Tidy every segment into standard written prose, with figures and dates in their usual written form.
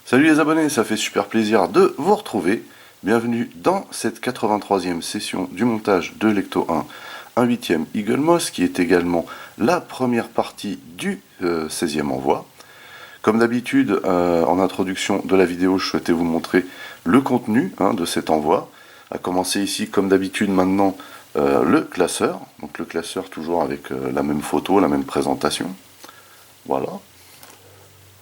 Salut les abonnés, ça fait super plaisir de vous retrouver. Bienvenue dans cette 83e session du montage de Lecto 1, un 8e Eagle Moss, qui est également la première partie du 16e envoi. Comme d'habitude, en introduction de la vidéo, je souhaitais vous montrer le contenu de cet envoi. À commencer ici, comme d'habitude maintenant, le classeur. Donc le classeur toujours avec la même photo, la même présentation. Voilà.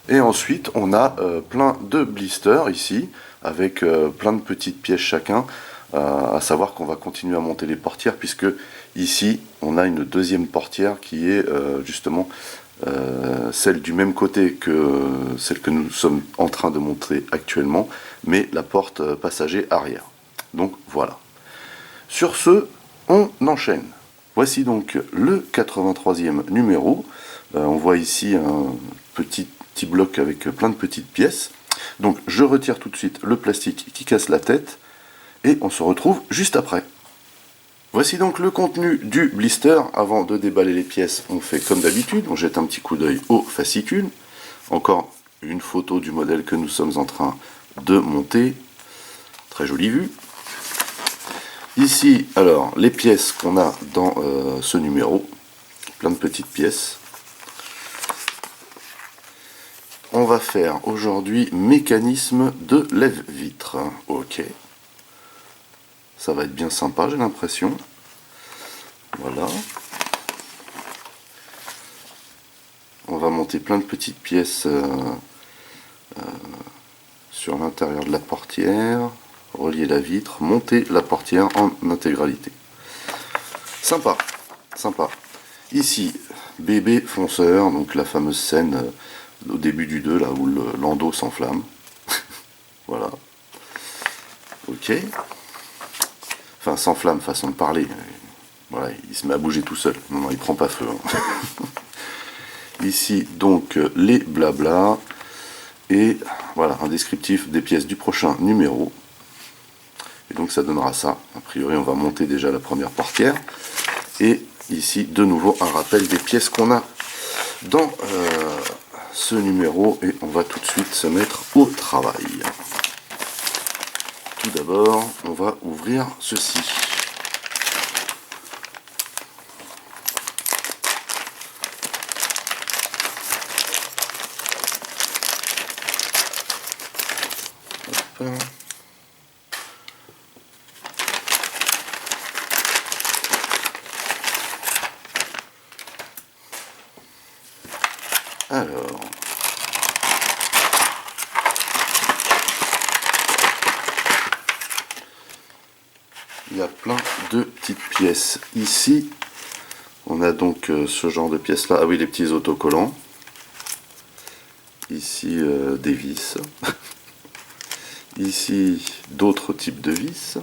Et ensuite, on a plein de blisters ici, avec plein de petites pièces chacun, à savoir qu'on va continuer à monter les portières, puisque ici, on a une deuxième portière qui est justement celle du même côté que celle que nous sommes en train de monter actuellement, mais la porte passager arrière. Donc voilà. Sur ce, on enchaîne. Voici donc le 83e numéro. On voit ici un petit bloc avec plein de petites pièces. Donc je retire tout de suite le plastique qui casse la tête et on se retrouve juste après. Voici donc le contenu du blister. Avant de déballer les pièces, on fait comme d'habitude, on jette un petit coup d'œil au fascicule. Encore une photo du modèle que nous sommes en train de monter. Très jolie vue. Ici, alors, les pièces qu'on a dans ce numéro, plein de petites pièces. On va faire aujourd'hui mécanisme de lève-vitre. Ok. Ça va être bien sympa, j'ai l'impression. Voilà. On va monter plein de petites pièces sur l'intérieur de la portière, relier la vitre, monter la portière en intégralité. Sympa, sympa. Ici, bébé fonceur, donc la fameuse scène au début du 2, là où le landau s'enflamme. Voilà. Ok. Enfin, s'enflamme, façon de parler. Voilà, il se met à bouger tout seul. Non, non, il prend pas feu. Hein. Ici, donc, les blabla. Et voilà, un descriptif des pièces du prochain numéro. Et donc, ça donnera ça. A priori, on va monter déjà la première portière. Et ici, de nouveau, un rappel des pièces qu'on a dans ce numéro. Et on va tout de suite se mettre au travail. Tout d'abord, on va ouvrir ceci. Hop. Alors, il y a plein de petites pièces. Ici, on a donc ce genre de pièces là. Ah oui, les petits autocollants. Ici, des vis. Ici, d'autres types de vis.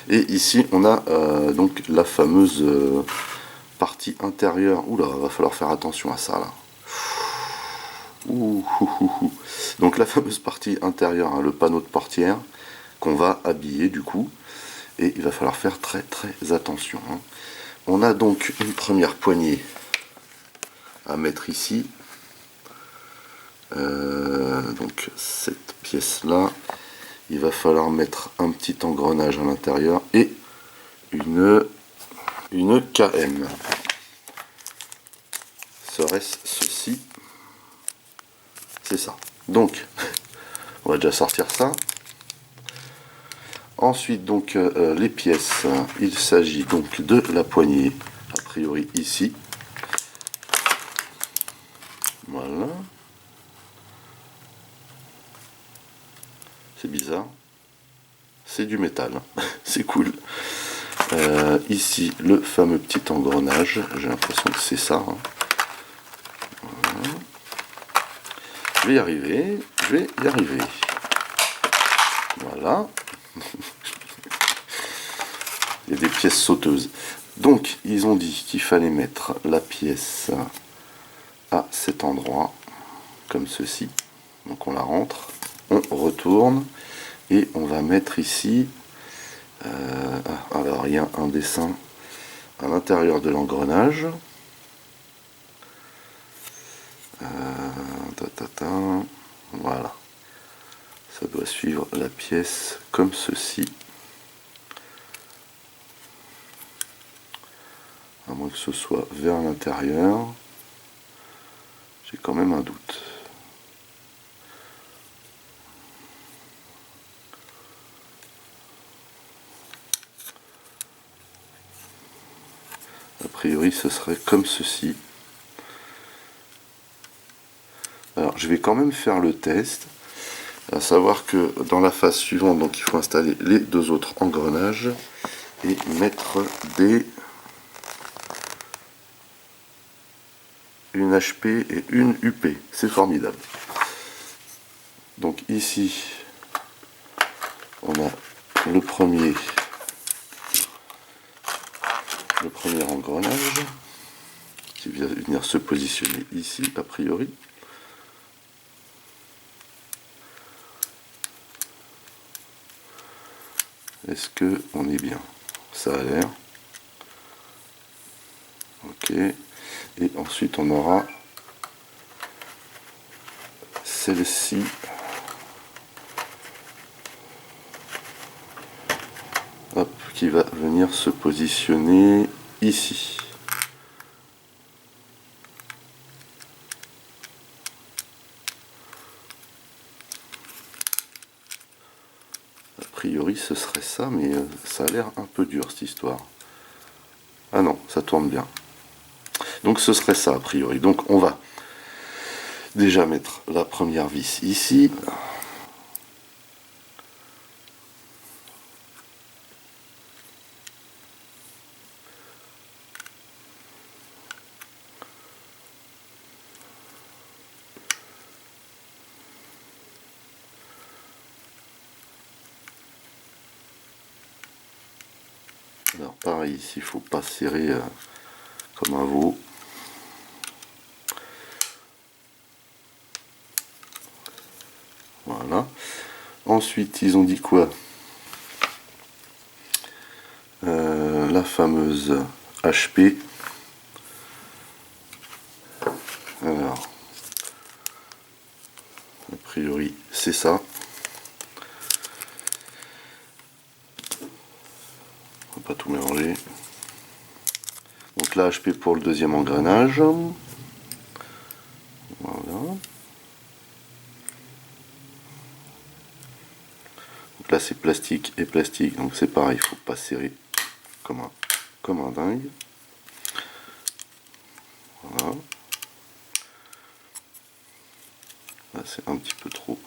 Et ici, on a donc la fameuse partie intérieure. Oula, va falloir faire attention à ça là. Donc la fameuse partie intérieure, hein, le panneau de portière qu'on va habiller du coup. Et il va falloir faire très attention. Hein. On a donc une première poignée à mettre ici. Donc cette pièce là, il va falloir mettre un petit engrenage à l'intérieur et une KM. Serait-ce ceci? C'est ça. Donc, on va déjà sortir ça. Ensuite, donc, les pièces. Il s'agit donc de la poignée, a priori ici. Voilà. C'est bizarre. C'est du métal. C'est cool. Ici, le fameux petit engrenage. J'ai l'impression que c'est ça. Hein. Voilà. Je vais y arriver. Je vais y arriver. Voilà. Il y a des pièces sauteuses. Donc, ils ont dit qu'il fallait mettre la pièce à cet endroit, comme ceci. Donc, on la rentre, on retourne, et on va mettre ici. Alors, il y a un dessin à l'intérieur de l'engrenage. Voilà. suivre la pièce comme ceci. À moins que ce soit vers l'intérieur. J'ai quand même un doute. A priori, ce serait comme ceci. Alors, je vais quand même faire le test. À savoir que dans la phase suivante, donc il faut installer les deux autres engrenages et mettre une HP et une UP. C'est formidable. Donc ici, on a le premier engrenage qui vient venir se positionner ici, a priori. Est-ce que on est bien? Ça a l'air. Ok. Et ensuite on aura celle-ci. Hop, qui va venir se positionner ici. A priori ce serait ça, mais ça a l'air un peu dur cette histoire. Ah non, ça tourne bien. Donc ce serait ça a priori. Donc on va déjà mettre la première vis ici. Alors pareil, ici il ne faut pas serrer comme un veau. Voilà. Ensuite, ils ont dit quoi? La fameuse HP. Alors, a priori, c'est ça. On va pas tout mélanger. Donc la HP pour le deuxième engrenage. Voilà. Donc là c'est plastique et plastique, donc c'est pareil, il faut pas serrer comme un dingue. Voilà. Là c'est un petit peu trop.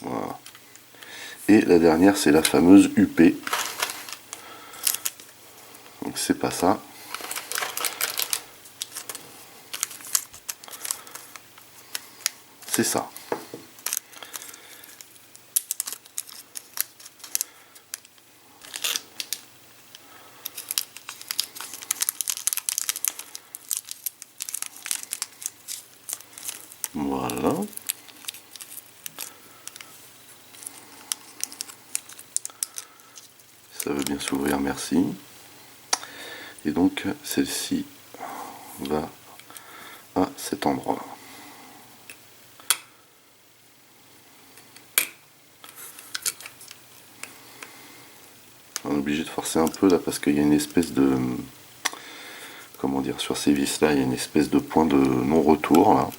Voilà. Et la dernière c'est la fameuse UP. Donc c'est pas ça. C'est ça. Voilà. Ça veut bien s'ouvrir, merci. Et donc celle-ci va à cet endroit. On est obligé de forcer un peu là parce qu'il y a une espèce de... Comment dire, sur ces vis là, il y a une espèce de point de non-retour là.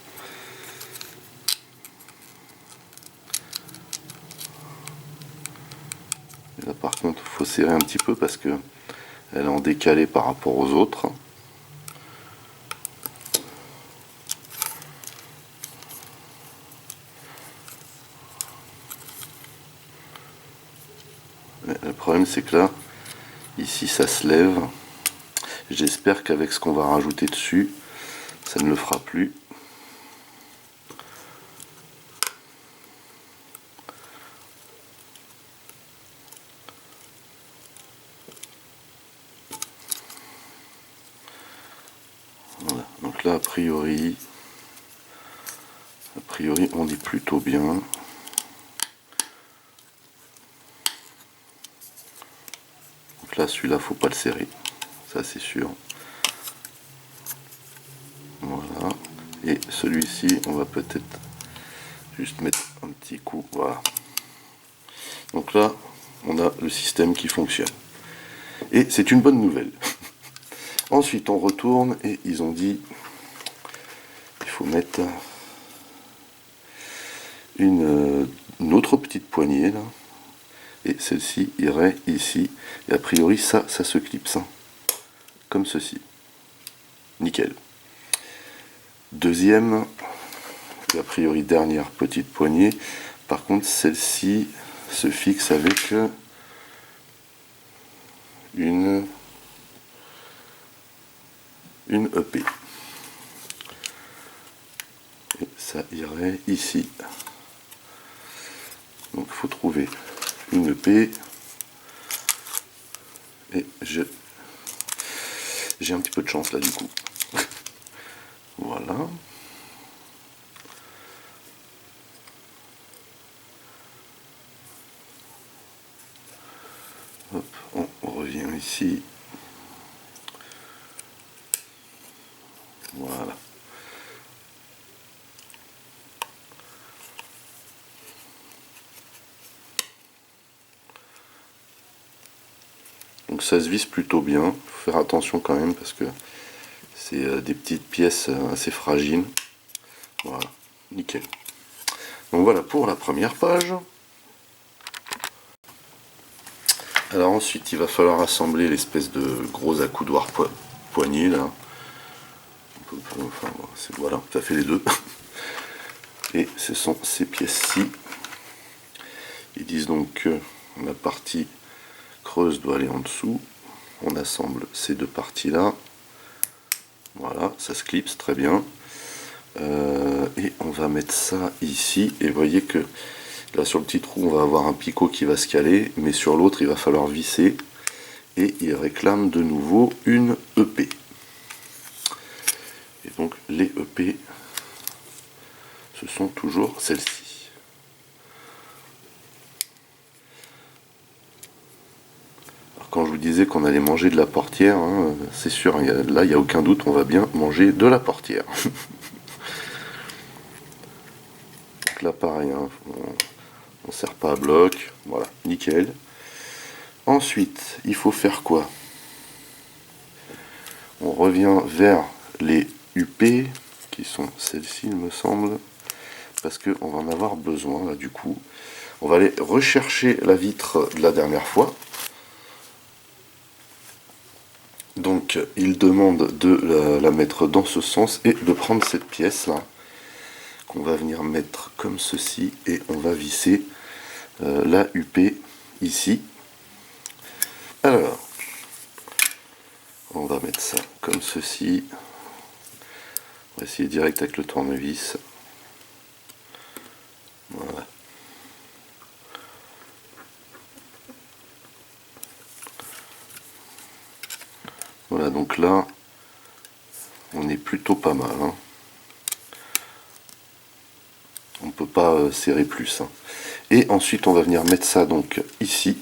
Et là par contre, il faut serrer un petit peu parce que elle est en décalé par rapport aux autres. Mais le problème c'est que là, ici ça se lève. J'espère qu'avec ce qu'on va rajouter dessus, ça ne le fera plus. Voilà. Donc là, a priori, on est plutôt bien. Donc là, celui-là, faut pas le serrer, ça c'est sûr. Voilà. Et celui-ci, on va peut-être Juste mettre un petit coup, voilà. Donc là, on a le système qui fonctionne. Et c'est une bonne nouvelle. Ensuite, on retourne et ils ont dit il faut mettre une autre petite poignée là. Et celle-ci irait ici. Et a priori, ça se clipse. Hein. Comme ceci. Nickel. Deuxième, et a priori dernière petite poignée. Par contre, celle-ci se fixe avec une EP. Et ça irait ici. Donc il faut trouver une EP. Et j'ai un petit peu de chance là du coup. Voilà. Hop, on revient ici. Voilà. Donc ça se visse plutôt bien. Il faut faire attention quand même parce que c'est des petites pièces assez fragiles. Voilà, nickel. Donc voilà pour la première page. Alors ensuite, il va falloir assembler l'espèce de gros accoudoir poignet là. Enfin, voilà, ça fait les deux. Et ce sont ces pièces-ci. Ils disent donc que la partie creuse doit aller en dessous. On assemble ces deux parties-là. Voilà, ça se clipse très bien. Et on va mettre ça ici. Et vous voyez que là sur le petit trou, on va avoir un picot qui va se caler. Mais sur l'autre, il va falloir visser. Et il réclame de nouveau une EP. Et donc les EP, ce sont toujours celles-ci. Quand je vous disais qu'on allait manger de la portière, hein, c'est sûr, là il n'y a aucun doute, on va bien manger de la portière. Donc là pareil, hein, on ne sert pas à bloc, voilà, nickel. Ensuite, il faut faire quoi? On revient vers les UP, qui sont celles-ci il me semble, parce qu'on va en avoir besoin là du coup. On va aller rechercher la vitre de la dernière fois. Donc il demande de la mettre dans ce sens et de prendre cette pièce là qu'on va venir mettre comme ceci et on va visser la UP ici. Alors on va mettre ça comme ceci. On va essayer direct avec le tournevis. Voilà. Voilà, donc là on est plutôt pas mal. Hein. On ne peut pas serrer plus. Hein. Et ensuite on va venir mettre ça donc ici.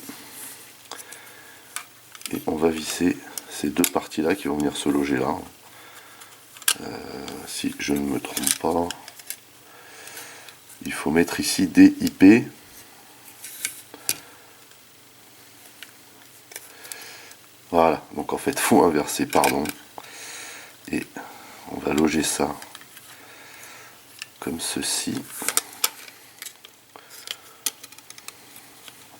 Et on va visser ces deux parties là qui vont venir se loger là. Si je ne me trompe pas, il faut mettre ici des IP. Voilà, donc en fait faut inverser, pardon. Et on va loger ça comme ceci.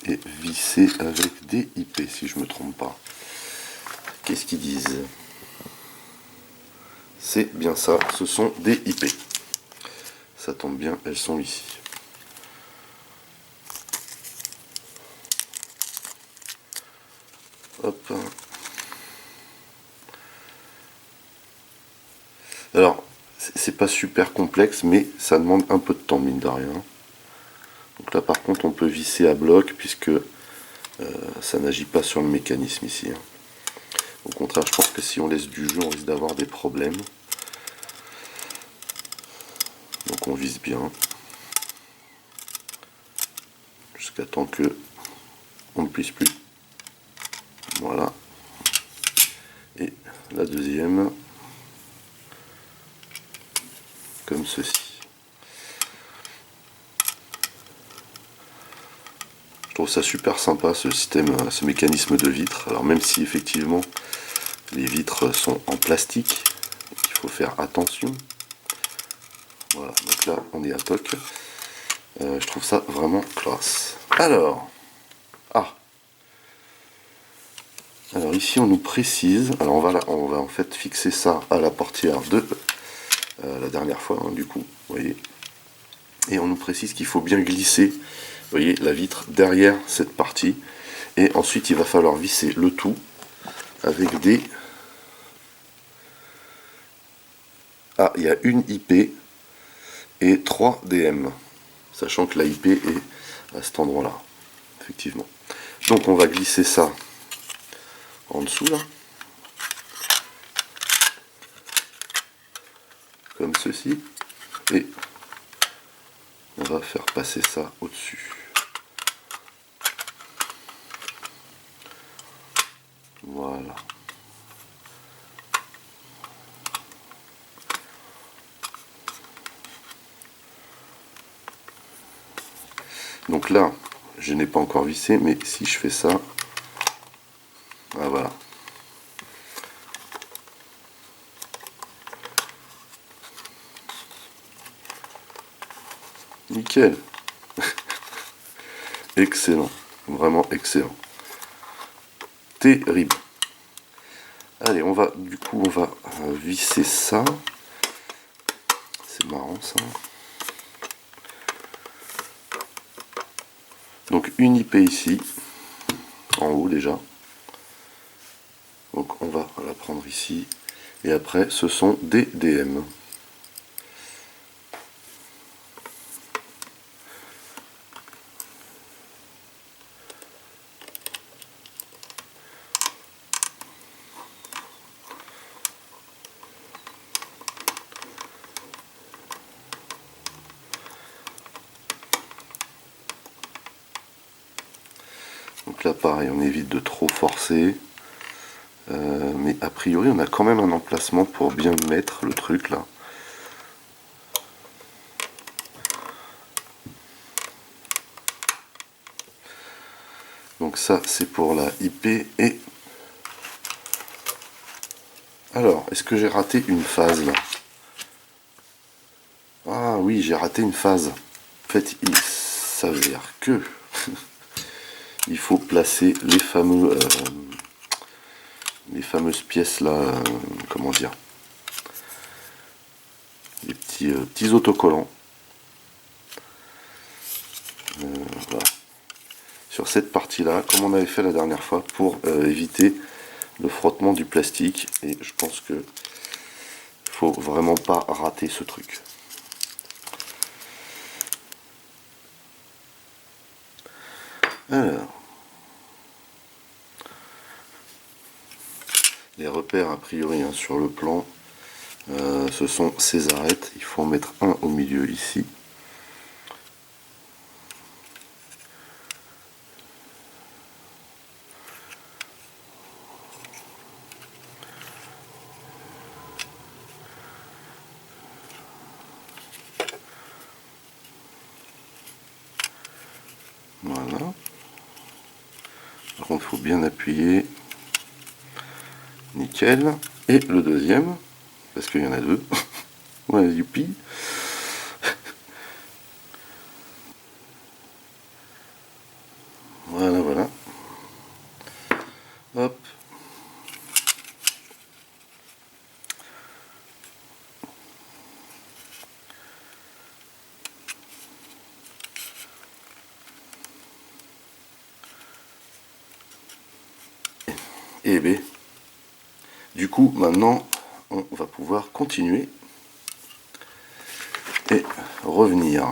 Et visser avec des IP si je me trompe pas. Qu'est-ce qu'ils disent? C'est bien ça, ce sont des IP. Ça tombe bien, elles sont ici. Hop. Alors, c'est pas super complexe, mais ça demande un peu de temps, mine de rien. Donc là, par contre, on peut visser à bloc, puisque ça n'agit pas sur le mécanisme ici. Hein. Au contraire, je pense que si on laisse du jeu, on risque d'avoir des problèmes. Donc on vise bien. Jusqu'à temps que on ne puisse plus. Voilà. Et la deuxième, comme ceci. Je trouve ça super sympa ce système, ce mécanisme de vitre. Alors même si effectivement les vitres sont en plastique, il faut faire attention. Voilà, donc là on est à toc. Je trouve ça vraiment classe. Alors, alors ici on nous précise, alors on va en fait fixer ça à la portière de la dernière fois, hein, du coup, vous voyez. Et on nous précise qu'il faut bien glisser, vous voyez, la vitre derrière cette partie. Et ensuite il va falloir visser le tout avec des... Ah, il y a une IP et 3 DM. Sachant que la IP est à cet endroit-là, effectivement. Donc on va glisser ça en dessous là, comme ceci, et on va faire passer ça au-dessus. Voilà. Donc là, je n'ai pas encore vissé, mais si je fais ça, ah voilà. Nickel. Excellent. Vraiment excellent. Terrible. Allez, on va visser ça. C'est marrant ça. Donc une IP ici, en haut déjà. Donc on va la prendre ici. Et après, ce sont des DM. Donc là pareil, on évite de trop forcer. Mais a priori on a quand même un emplacement pour bien mettre le truc là. Donc ça c'est pour la IP. Et alors, est-ce que j'ai raté une phase là? Ah oui, j'ai raté une phase. En fait, il s'avère que il faut placer les fameuses pièces là, comment dire, les petits autocollants. Voilà. Sur cette partie là, comme on avait fait la dernière fois, pour éviter le frottement du plastique. Et je pense que faut vraiment pas rater ce truc. Alors, les repères a priori, hein, sur le plan, ce sont ces arêtes. Il faut en mettre un au milieu ici. Voilà. Par contre, il faut bien appuyer. Nickel. Et le deuxième, parce qu'il y en a deux. Ouais, youpi. Voilà, voilà. Hop. Et B. Du coup, maintenant, on va pouvoir continuer et revenir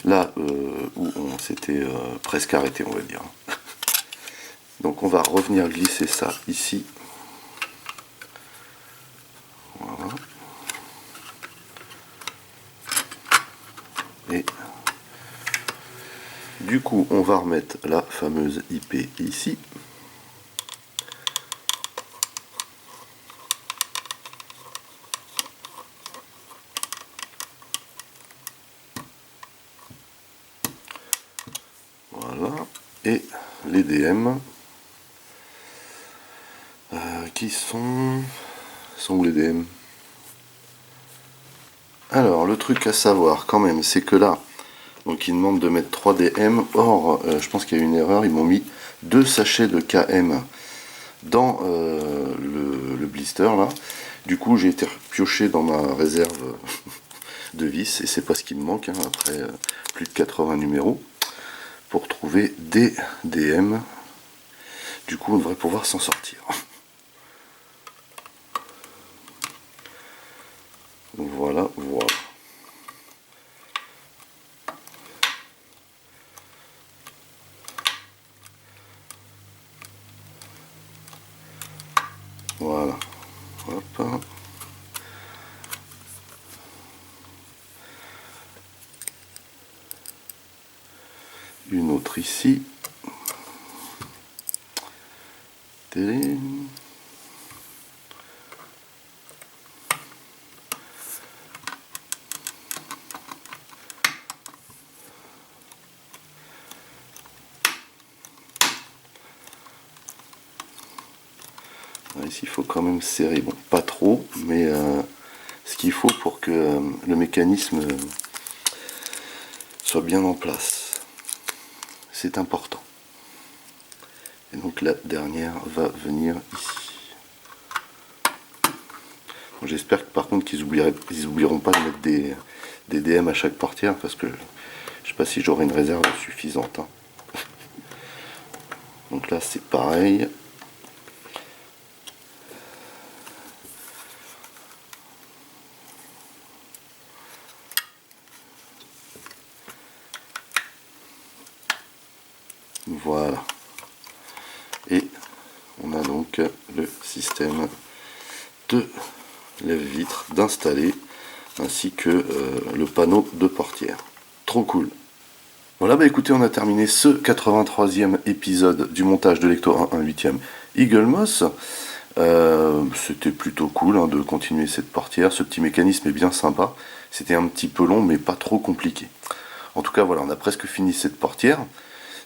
là où on s'était presque arrêté, on va dire. Donc on va revenir glisser ça ici. Voilà. Et du coup, on va remettre la fameuse IP ici. Voilà. les DM qui sont où les DM? Alors le truc à savoir quand même, c'est que là, donc ils demandent de mettre 3 DM. Or, je pense qu'il y a une erreur, ils m'ont mis 2 sachets de KM dans le blister là. Du coup, j'ai été pioché dans ma réserve de vis et c'est pas ce qui me manque, hein, après plus de 80 numéros, pour trouver des DM. Du coup, on devrait pouvoir s'en sortir. Voilà, voilà. Voilà. Hop. Une autre ici. Télé. Ici, il faut quand même serrer. Bon, pas trop, mais ce qu'il faut pour que le mécanisme soit bien en place. C'est important. Et donc la dernière va venir ici. Bon, j'espère que par contre qu'ils oublieront pas de mettre des DM à chaque portière, parce que je sais pas si j'aurai une réserve suffisante. Hein. Donc là c'est pareil. Voilà. Et on a donc le système de lève-vitre d'installer, ainsi que le panneau de portière. Trop cool. Voilà, bah écoutez, on a terminé ce 83e épisode du montage de Lecto 1 8e Eagle Moss. C'était plutôt cool, hein, de continuer cette portière. Ce petit mécanisme est bien sympa. C'était un petit peu long, mais pas trop compliqué. En tout cas, voilà, on a presque fini cette portière.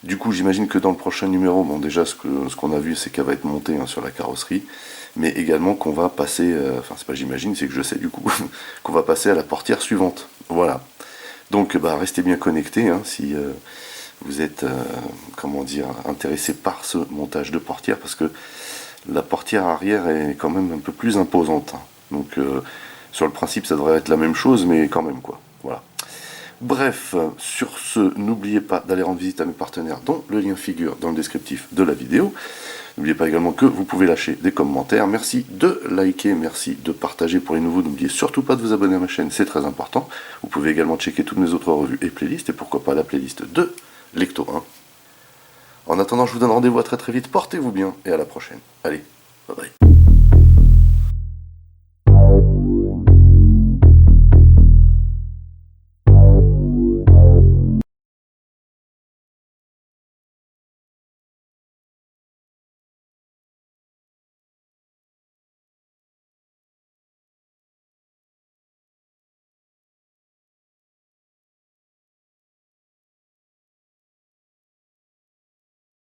Du coup, j'imagine que dans le prochain numéro, bon, déjà, ce qu'on a vu, c'est qu'elle va être montée, hein, sur la carrosserie, mais également qu'on va passer, enfin, c'est pas j'imagine, c'est que je sais du coup, qu'on va passer à la portière suivante. Voilà. Donc, bah, restez bien connectés, hein, si vous êtes, comment dire, intéressé par ce montage de portière, parce que la portière arrière est quand même un peu plus imposante. Hein. Donc, sur le principe, ça devrait être la même chose, mais quand même, quoi. Voilà. Bref, sur ce, n'oubliez pas d'aller rendre visite à mes partenaires, dont le lien figure dans le descriptif de la vidéo. N'oubliez pas également que vous pouvez lâcher des commentaires. Merci de liker, merci de partager pour les nouveaux. N'oubliez surtout pas de vous abonner à ma chaîne, c'est très important. Vous pouvez également checker toutes mes autres revues et playlists, et pourquoi pas la playlist de Lecto 1. En attendant, je vous donne rendez-vous à très très vite. Portez-vous bien et à la prochaine. Allez, bye bye.